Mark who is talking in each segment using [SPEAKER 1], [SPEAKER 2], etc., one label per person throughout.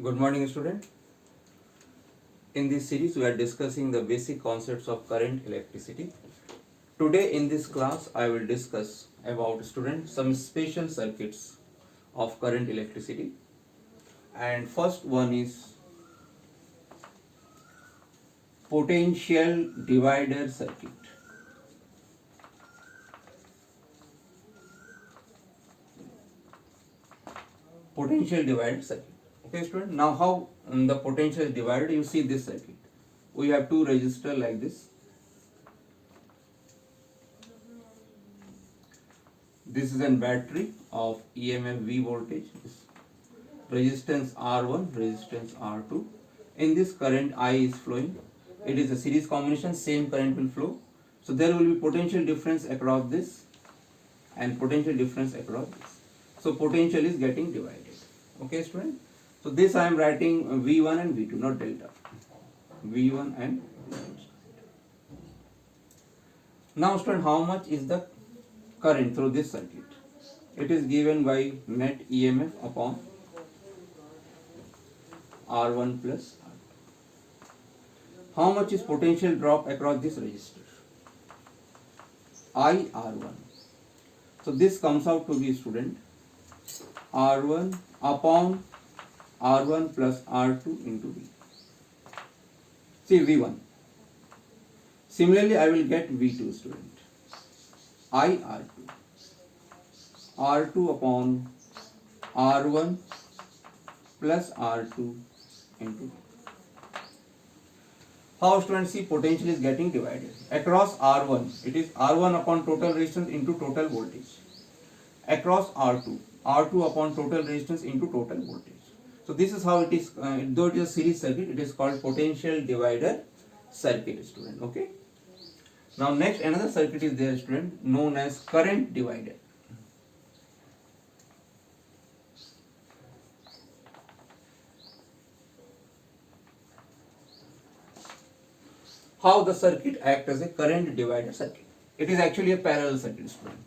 [SPEAKER 1] Good morning, student. In this series, we are discussing the basic concepts of current electricity. Today, in this class, I will discuss about some special circuits of current electricity. And first one is potential divider circuit. Potential divider circuit. Okay, student. Now, how the potential is divided? You see this circuit. We have two resistors like this. This is a battery of EMF V voltage, resistance R1, resistance R2. In this current I is flowing. It is a series combination, same current will flow. So there will be potential difference across this and potential difference across this. So potential is getting divided. Okay, student? So this I am writing V1 and V2, not delta. V1 and V2. Now, student, how much is the current through this circuit? It is given by net EMF upon R1 plus R2. How much is potential drop across this resistor? IR1. So this comes out to be, student, R1 upon R1 plus R2 into V. See V1. Similarly, I will get V2, student. IR2. R2 upon R1 plus R2 into V. How, students, see potential is getting divided? Across R1, it is R1 upon total resistance into total voltage. Across R2, R2 upon total resistance into total voltage. So this is how it is, though it is a series circuit, it is called potential divider circuit, student. Okay. Now next another circuit is there, student, known as current divider. How the circuit acts as a current divider circuit? It is actually a parallel circuit, student.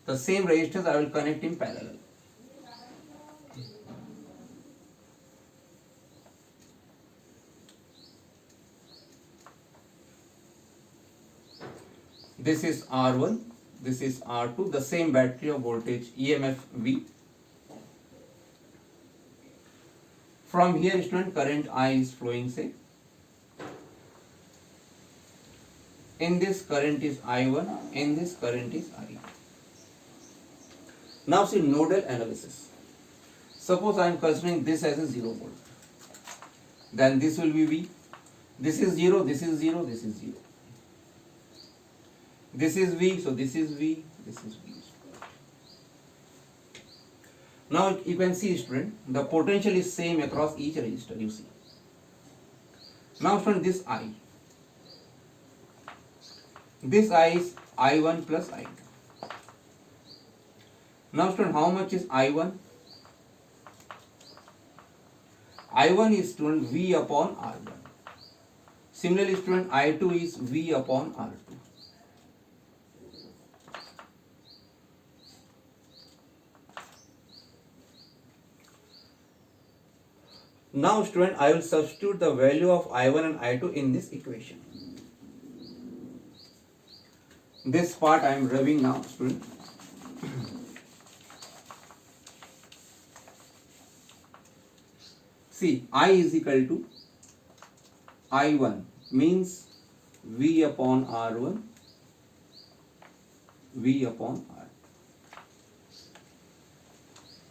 [SPEAKER 1] The same resistors I will connect in parallel. This is R1, this is R2, the same battery of voltage EMF V. From here, student, current I is flowing, say. In this current is I1, in this current is I. Now see nodal analysis. Suppose I am considering this as a 0 volt. Then this will be V. This is 0, this is 0, this is 0. This is V, so this is V, this is V. Now you can see, student, the potential is same across each resistor, you see. Now, student, this I. This I is I1 plus I2. Now, student, how much is I1? I1 is, student, V upon R1. Similarly, student, I2 is V upon R2. Now, student, I will substitute the value of I1 and I2 in this equation. This part I am rubbing now, student. See, I is equal to I1 means V upon R1, V upon R2.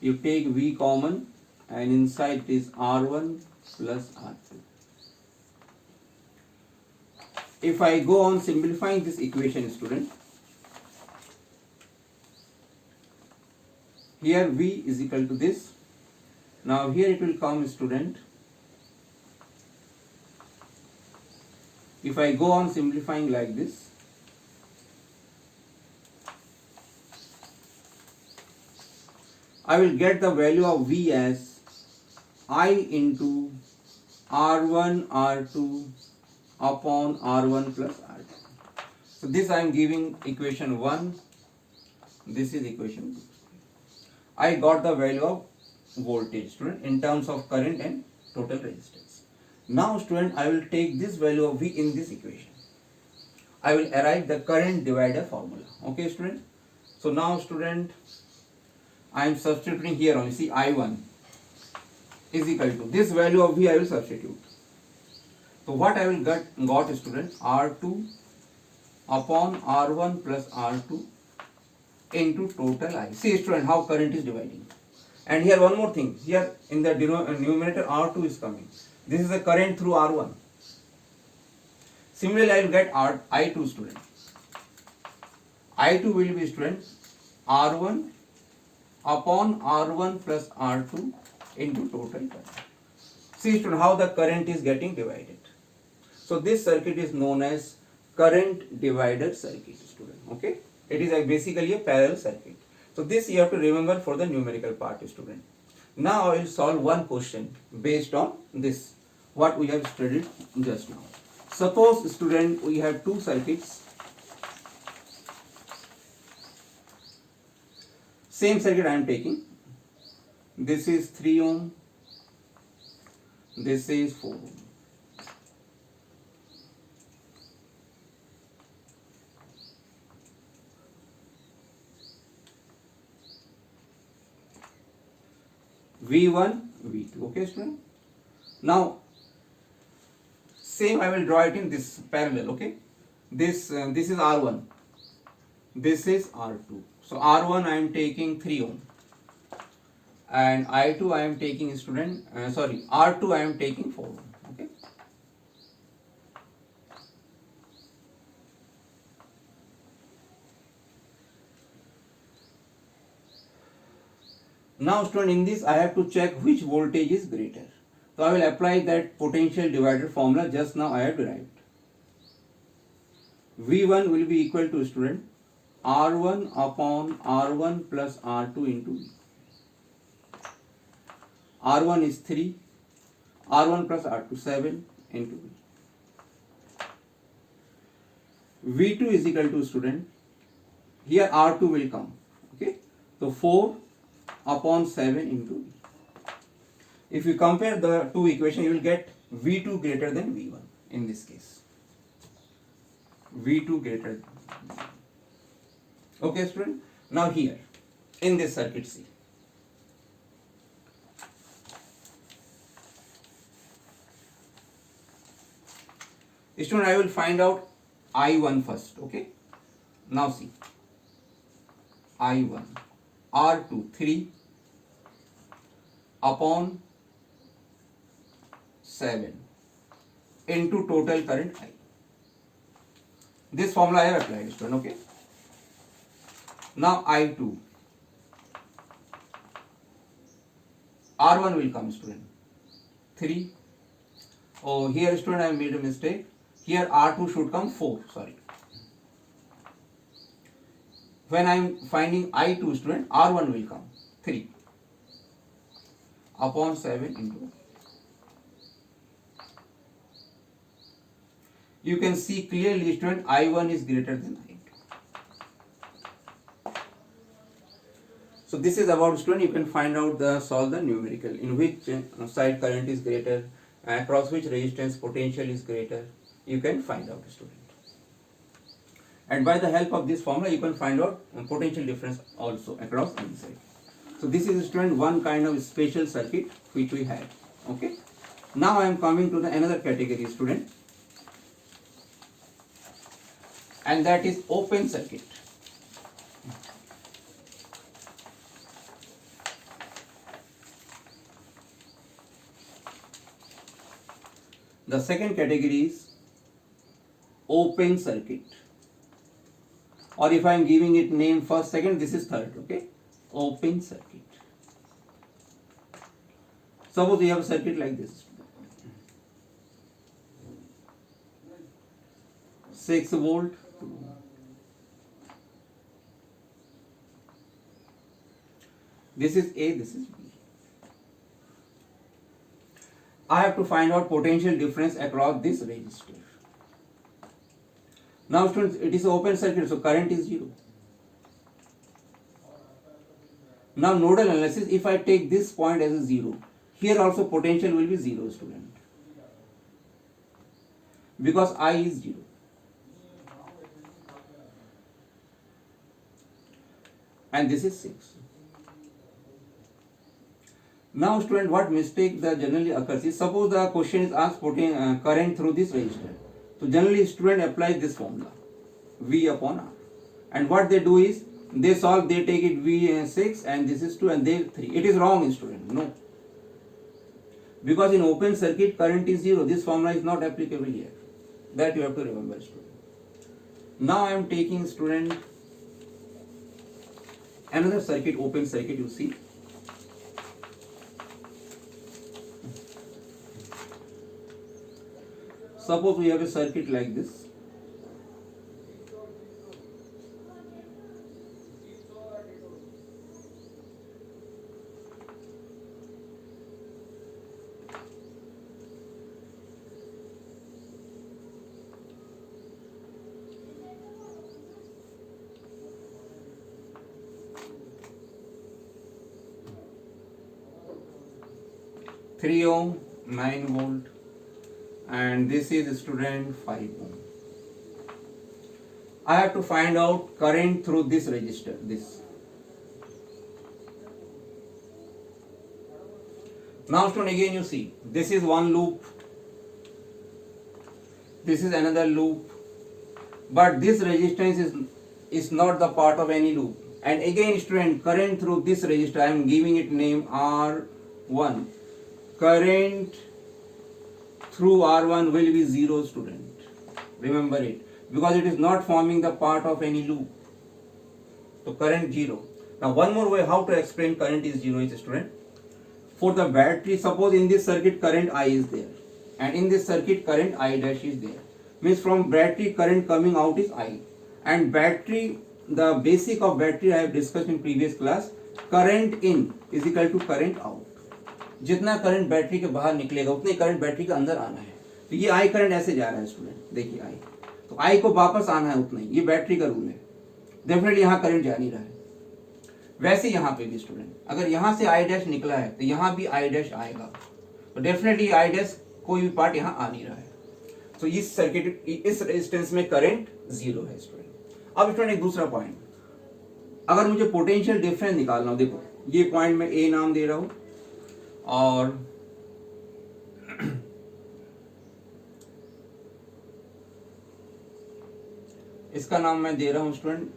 [SPEAKER 1] You take V common and inside it is R1 plus R2. If I go on simplifying this equation, student, here V is equal to this. Now here it will come, student. If I go on simplifying like this, I will get the value of V as I into R1 R2 upon R1 plus R2. So this I am giving equation 1. This is equation 2. I got the value of voltage, student, in terms of current and total resistance. Now student, I will take this value of V in this equation. I will arrive the current divider formula. Okay student. So now student, I am substituting here only. See, I1 is equal to this value of V I will substitute. So what I will got student, R2 upon R1 plus R2 into total I. See student, how current is dividing. And here one more thing, here in the numerator R2 is coming. This is the current through R1. Similarly, I will get I2 student. I2 will be student R1 upon R1 plus R2 into total current. See student, how the current is getting divided. So this circuit is known as current divider circuit student. Okay, it is basically a parallel circuit. So this you have to remember for the numerical part student. Now I will solve one question based on this what we have studied just now. Suppose student, we have two circuits, same circuit I am taking. This is 3 ohm, this is 4 ohm. V1, V2. Okay student. Now same I will draw it in this parallel. Okay, this is R1, this is R2. So R1 I am taking 3 ohm and I2 I am taking student R2 I am taking 4 ohm. Okay, now student, in this I have to check which voltage is greater. So I will apply that potential divider formula just now I have derived. V1 will be equal to student R1 upon R1 plus R2 into V. R1 is 3, R1 plus R2 7 into V. V2 is equal to student, here R2 will come. Okay, so 4 upon 7 into V. If you compare the two equations, you will get V2 greater than V1 in this case. V2 greater than V1. Okay student. Now here in this circuit, see, student, I will find out I1 first. Okay, now see, I1 R2 3 upon 7 into total current I. This formula I have applied student. Okay, now I2 R1 will come student 3. Oh, here student I have made a mistake. Here R2 should come 4. Sorry. When I am finding I2 student, R1 will come 3 upon 7 into. You can see clearly student, I1 is greater than I2. So this is about student, you can find out solve the numerical, in which side current is greater, across which resistance potential is greater, you can find out student. And by the help of this formula, you can find out potential difference also across any side. So this is student one kind of special circuit which we had. Okay. Now I am coming to the another category student, and that is open circuit. The second category is open circuit, or if I am giving it name first, second, this is third. Okay, open circuit. Suppose you have a circuit like this, 6 volt, this is A, this is B. I have to find out potential difference across this resistor. Now students, it is open circuit, so current is 0. Now nodal analysis, if I take this point as a 0, Here also potential will be 0 student, because I is 0. And this is 6. Now student, what mistake that generally occurs is, suppose the question is asked current through this resistor. So generally student applies this formula, V upon R. And what they do is, they solve, they take it V6 and this is 2 and they 3. It is wrong student, no. Because in open circuit current is 0, this formula is not applicable here. That you have to remember student. Now I am taking student another circuit, open circuit, you see. Suppose we have a circuit like this. Three ohm, 9 volt, and this is student 5 ohm. I have to find out current through this resistor, this. Now student, again you see, this is one loop, this is another loop, but this resistance is not the part of any loop. And again student, current through this resistor, I am giving it name R1. Current through R1 will be 0 student. Remember it, because it is not forming the part of any loop. So current 0. Now one more way how to explain current is 0 is student. For the battery, suppose in this circuit current I is there, and in this circuit current I dash is there. Means from battery current coming out is I. And battery, the basic of battery I have discussed in previous class, current in is equal to current out. जितना current battery के बाहर निकलेगा उतने current battery के अंदर आना है. तो ये आई करंट ऐसे जा रहा है स्टूडेंट, देखिए आई, तो आई को वापस आना है उतना ही, ये बैटरी का रूल है. डेफिनेटली यहाँ करंट जा नहीं रहा है. वैसे यहाँ पे भी स्टूडेंट, अगर यहाँ से आई डैश निकला है तो यहाँ भी आई डैश आएगा, तो डेफिनेटली आई डैश कोई भी पार्ट यहाँ आ नहीं रहा है. तो इस सर्किट, इस रेजिस्टेंस में करंट 0 है स्टूडेंट. अब स्टूडेंट एक दूसरा पॉइंट, अगर मुझे पोटेंशियल डिफरेंस निकालना हो, देखो ये पॉइंट में ए नाम दे रहा हूं और इसका नाम मैं दे रहा हूं स्टूडेंट,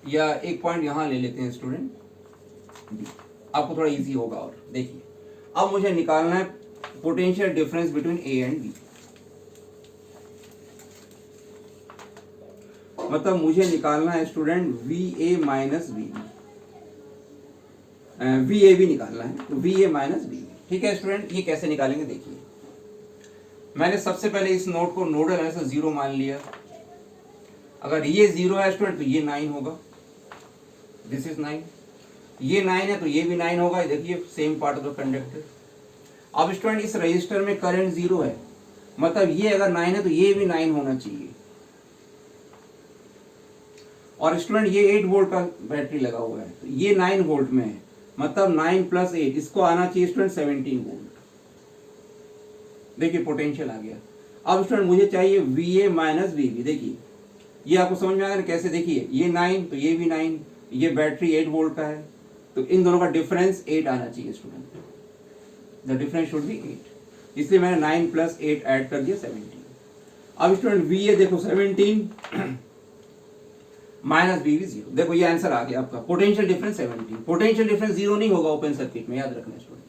[SPEAKER 1] या एक पॉइंट यहां ले लेते हैं स्टूडेंट, आपको थोड़ा इजी होगा. और देखिए अब मुझे निकालना है potential difference between A and B. मतलब मुझे निकालना है student V A minus V B, V A भी निकालना है, तो V A minus V B. ठीक है स्टूडेंट, ये कैसे निकालेंगे देखिए. मैंने सबसे पहले इस नोड को नोडल एनालिसिस 0 मान लिया. अगर ये 0 है स्टूडेंट तो ये 9 होगा, दिस इज 9. ये 9 है तो ये भी 9 होगा, देखिए same part of the conductor. अब स्टूडेंट इस रजिस्टर में करंट 0 है, मतलब ये अगर 9 है तो ये भी 9 होना चाहिए. और स्टूडेंट ये 8 वोल्ट का बैटरी लगा हुआ है, तो ये 9 वोल्ट में है, मतलब 9 प्लस 8, इसको आना चाहिए स्टूडेंट 17 वोल्ट. देखिए पोटेंशियल आ गया. अब स्टूडेंट मुझे चाहिए V A minus V B. देखिए ये आपको समझ में आ गया कैसे. देखिए ये 9 तो ये भी 9, ये बैटरी 8 वोल्ट का है, तो इन दोनों का डिफरेंस 8 आना चाहिए student. The difference should be 8, इसलिए मैंने 9 प्लस 8 ऐड कर दिया 17. अब स्टूडेंट वी ए देखो 17 माइनस बी 0. देखो ये आंसर आ गया आपका. Potential difference 17. पोटेंशियल डिफरेंस 0 नहीं होगा ओपन सर्किट में, याद रखना स्टूडेंट.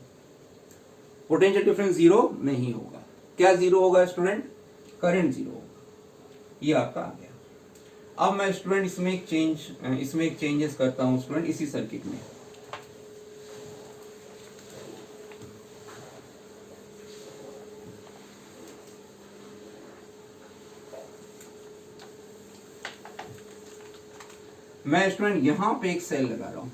[SPEAKER 1] पोटेंशियल डिफरेंस 0 नहीं होगा. क्या 0 होगा स्टूडेंट? करंट 0 होगा. ये आपका आ गया. अब मैं स्टूडेंट इसमें एक चेंजेस करता हूं स्टूडेंट इसी सर्किट में. मैं स्टूडेंट यहां पे एक सेल लगा रहा हूं.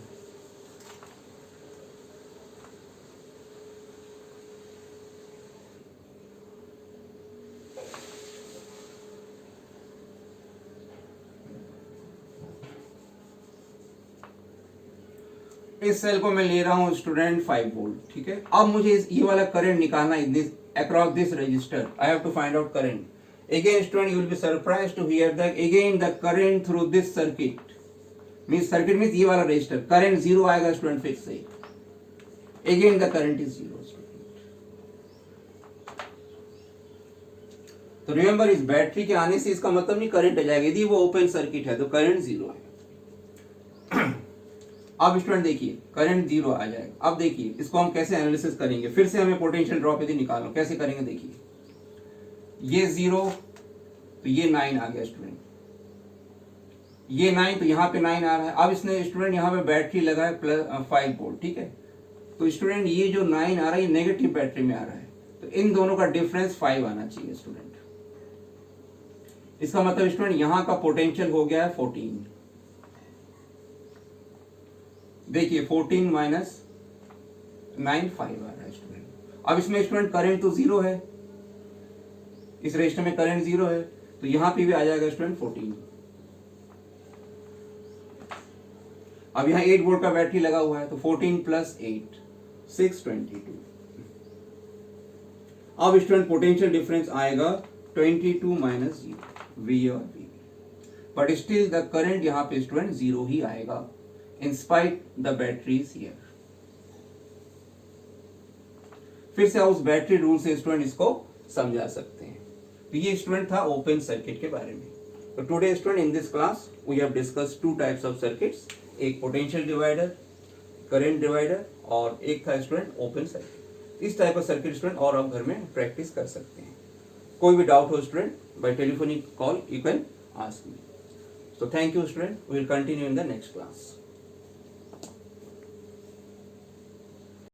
[SPEAKER 1] इस सेल को मैं ले रहा हूं स्टूडेंट 5 वोल्ट, ठीक है। अब मुझे ये वाला करंट निकालना है this across this resistor, I have to find out current. Again student you will be surprised to hear that again the current through this circuit means ये वाला रजिस्टर करंट जीरो आएगा स्टूडेंट फिक्स से, again the current is zero. तो remember इस battery के आने से इसका मतलब नहीं करंट आ जाएगा, यदि वो ओपन सर्किट है तो करंट जीरो है। अब स्टूडेंट देखिए करंट जीरो आ जाएगा। अब देखिए इसको हम कैसे एनालिसिस करेंगे, फिर से हमें पोटेंशियल ड्रॉप यदि निकालना कैसे करेंगे, देखिए ये जीरो तो ये 9 आ गया स्टूडेंट, ये 9 तो यहाँ पे 9 आ रहा है। अब इसने स्टूडेंट यहाँ पे बैटरी लगाया प्लस 5 वोल्ट, ठीक है। तो स्टूडेंट ये जो 9 आ रहा है ये नेगेटिव बैटरी में आ रहा है, तो इन दोनों का डिफरेंस 5 आना चाहिए स्टूडेंट। इसका मतलब स्टूडेंट यहाँ का पोटेंशियल हो गया है 14। देखिए 14 माइनस 9 5 आ रहा है स्टूडेंट। अब इसमें स्टूडेंट करंट तो जीरो है, इस रजिस्टर में करंट जीरो है, तो यहां पे भी आ जाएगा स्टूडेंट 14। अब यहाँ 8 वोल्ट का बैटरी लगा हुआ है, तो 14 प्लस 8 622। अब स्टूडेंट पोटेंशियल डिफरेंस आएगा 22 माइनस 0 वी और V, but still the current यहाँ पे स्टूडेंट जीरो ही आएगा in spite the batteries here. फिर से उस बैटरी रूल से स्टूडेंट इसको समझा सकते हैं। तो ये स्टूडेंट था ओपन सर्किट के बारे में। तो today student in this class we have discuss two types of circuits, एक पोटेंशियल डिवाइडर, करंट डिवाइडर, और एक था स्टूडेंट ओपन सर्किट। इस टाइप का सर्किट स्टूडेंट और आप घर में प्रैक्टिस कर सकते हैं। कोई भी डाउट हो student by telephonic call you can ask me. So thank you student, we will continue in the next class.